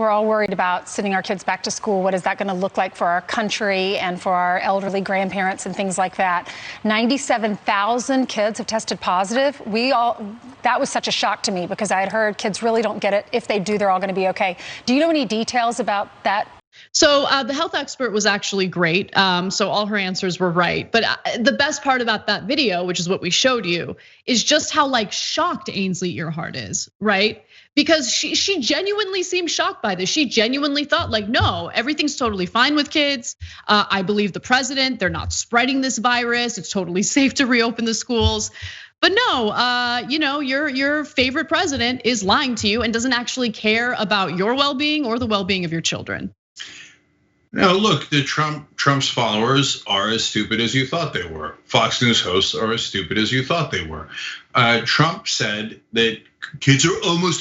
we're all worried about sending our kids back to school. What is that going to look like for our country and for our elderly grandparents and things like that? 97,000 kids have tested positive. That was such a shock to me because I had heard kids really don't get it. If they do, they're all going to be okay. Do you know any details about that? So the health expert was actually great. So all her answers were right. But the best part about that video, which is what we showed you, is just how shocked Ainsley Earhart is, right? Because she genuinely seemed shocked by this. She genuinely thought no, everything's totally fine with kids. I believe the president, they're not spreading this virus. It's totally safe to reopen the schools. But no, your favorite president is lying to you and doesn't actually care about your well-being or the well-being of your children. Now, look, Trump's followers are as stupid as you thought they were. Fox News hosts are as stupid as you thought they were. Trump said that kids are almost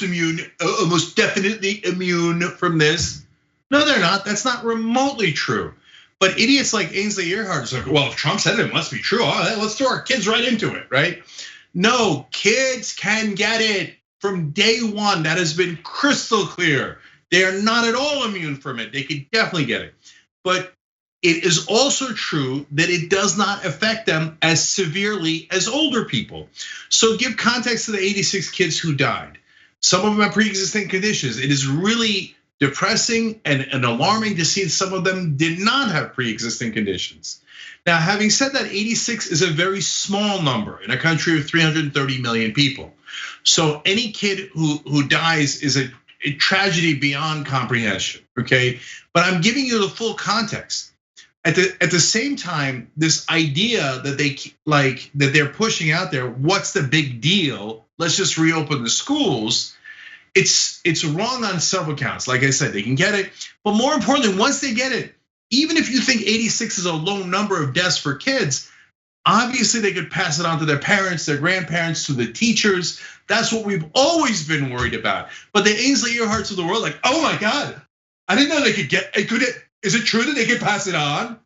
definitely immune from this. No, they're not. That's not remotely true. But idiots like Ainsley Earhart is like, well, if Trump said it must be true. All right, let's throw our kids right into it, right? No, kids can get it from day one. That has been crystal clear. They are not at all immune from it. They could definitely get it. But it is also true that it does not affect them as severely as older people. So give context to the 86 kids who died. Some of them have pre-existing conditions. It is really depressing and alarming to see some of them did not have pre-existing conditions. Now, having said that, 86 is a very small number in a country of 330 million people. So any kid who dies is a tragedy beyond comprehension, okay? But I'm giving you the full context. At the same time, this idea that they're pushing out there, what's the big deal? Let's just reopen the schools. It's wrong on several counts. Like I said, they can get it, but more importantly, once they get it, even if you think 86 is a low number of deaths for kids, obviously they could pass it on to their parents, their grandparents, to the teachers. That's what we've always been worried about. But the Ainsley Earharts of the world, oh my God, I didn't know they could get it. Is it true that they could pass it on?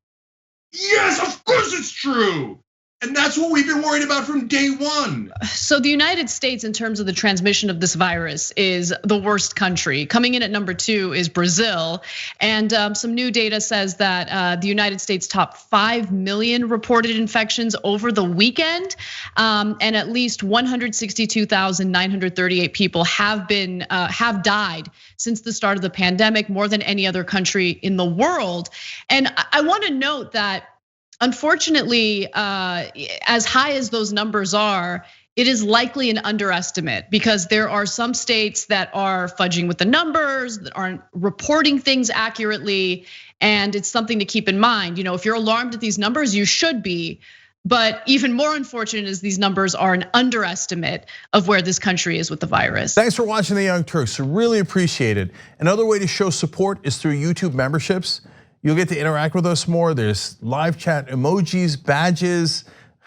Yes, of course it's true. And that's what we've been worried about from day one. So the United States, in terms of the transmission of this virus, is the worst country. Coming in at number 2 is Brazil. And some new data says that the United States topped 5 million reported infections over the weekend. And at least 162,938 people have died since the start of the pandemic, more than any other country in the world. And I want to note that, unfortunately, as high as those numbers are, it is likely an underestimate because there are some states that are fudging with the numbers, that aren't reporting things accurately, and it's something to keep in mind. If you're alarmed at these numbers, you should be. But even more unfortunate is these numbers are an underestimate of where this country is with the virus. Thanks for watching The Young Turks, really appreciate it. Another way to show support is through YouTube memberships. You'll get to interact with us more. There's live chat emojis, badges.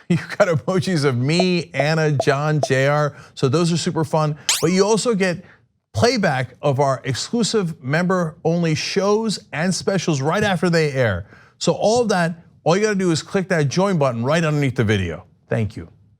You've got emojis of me, Anna, John, JR. So those are super fun. But you also get playback of our exclusive member-only shows and specials right after they air. So all of that, all you gotta do is click that join button right underneath the video. Thank you.